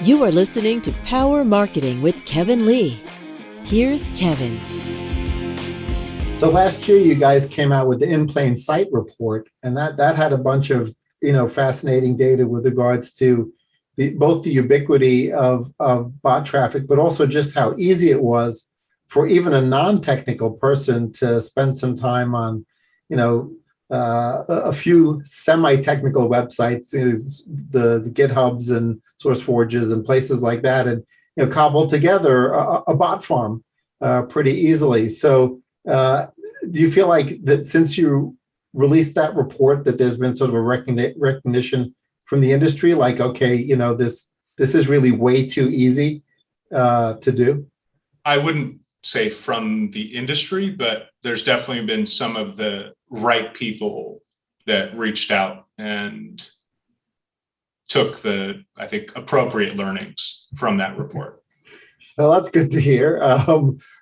You are listening to Power Marketing with Kevin Lee. Here's Kevin. So last year, you guys came out with the In Plain Sight report, and that had a bunch of fascinating data with regards to both the ubiquity of bot traffic, but also just how easy it was for even a non-technical person to spend some time on, a few semi-technical websites, the GitHubs and SourceForges and places like that, and cobble together a bot farm pretty easily. So, do you feel like that since you released that report, that there's been sort of a recognition from the industry, like, okay, this is really way too easy to do? I wouldn't say from the industry, but there's definitely been some of the right people that reached out and took the, I think, appropriate learnings from that report. Well, that's good to hear.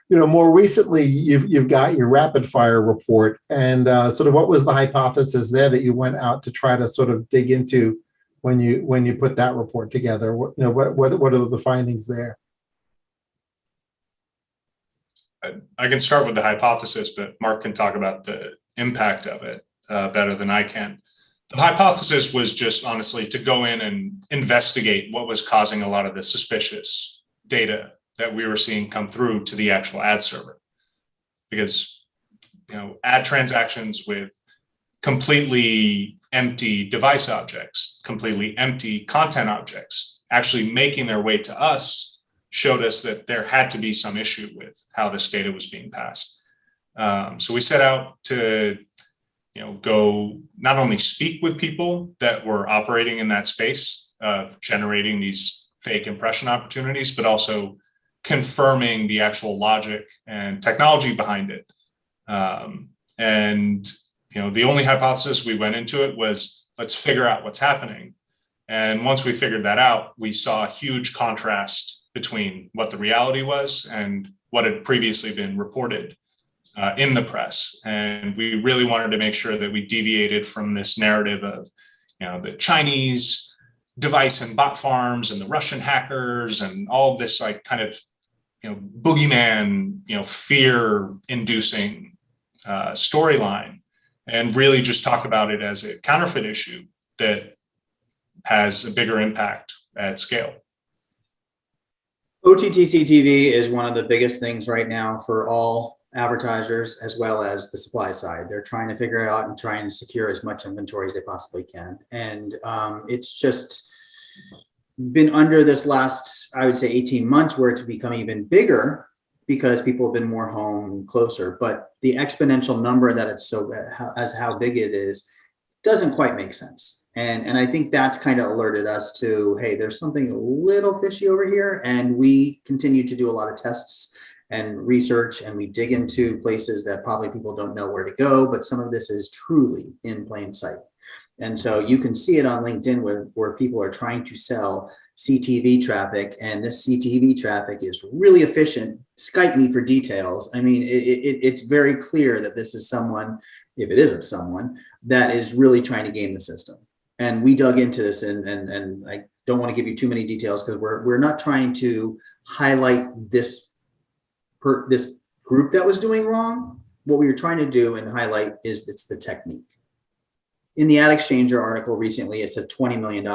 More recently, you've got your rapid fire report, and sort of what was the hypothesis there that you went out to try to sort of dig into when you put that report together? What are the findings there? I can start with the hypothesis, but Mark can talk about the impact of it better than I can. The hypothesis was just honestly to go in and investigate what was causing a lot of the suspicious data that we were seeing come through to the actual ad server. Because, ad transactions with completely empty device objects, completely empty content objects, actually making their way to us showed us that there had to be some issue with how this data was being passed. So we set out to, go not only speak with people that were operating in that space of generating these fake impression opportunities, but also confirming the actual logic and technology behind it. The only hypothesis we went into it was, let's figure out what's happening. And once we figured that out, we saw a huge contrast between what the reality was and what had previously been reported in the press. And we really wanted to make sure that we deviated from this narrative of, the Chinese device and bot farms and the Russian hackers and all this like kind of, boogeyman, fear-inducing storyline, and really just talk about it as a counterfeit issue that has a bigger impact at scale. OTT/CTV is one of the biggest things right now for all advertisers as well as the supply side. They're trying to figure it out and trying to secure as much inventory as they possibly can. And it's just been under this last, I would say 18 months where it's become even bigger because people have been more home and closer. But the exponential number that it's as how big it is doesn't quite make sense. And I think that's kind of alerted us to, hey, there's something a little fishy over here. And we continue to do a lot of tests and research, and we dig into places that probably people don't know where to go, but some of this is truly in plain sight. And so you can see it on LinkedIn where people are trying to sell CTV traffic, and this CTV traffic is really efficient. Skype me for details. I mean, it's very clear that this is someone, if it isn't someone, that is really trying to game the system. And we dug into this, and I don't want to give you too many details because we're not trying to highlight this group that was doing wrong. What we were trying to do and highlight is it's the technique. In the Ad Exchanger article recently, it said $20 million.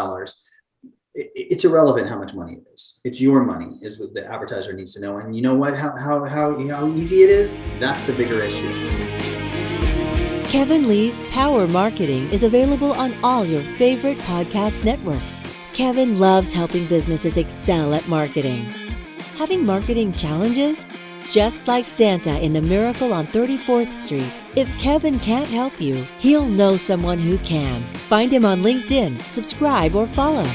It's irrelevant how much money it is. It's your money is what the advertiser needs to know. And you know what? How easy it is? That's the bigger issue. Kevin Lee's Power Marketing is available on all your favorite podcast networks. Kevin loves helping businesses excel at marketing. Having marketing challenges? Just like Santa in the Miracle on 34th Street, if Kevin can't help you, he'll know someone who can. Find him on LinkedIn, subscribe, or follow.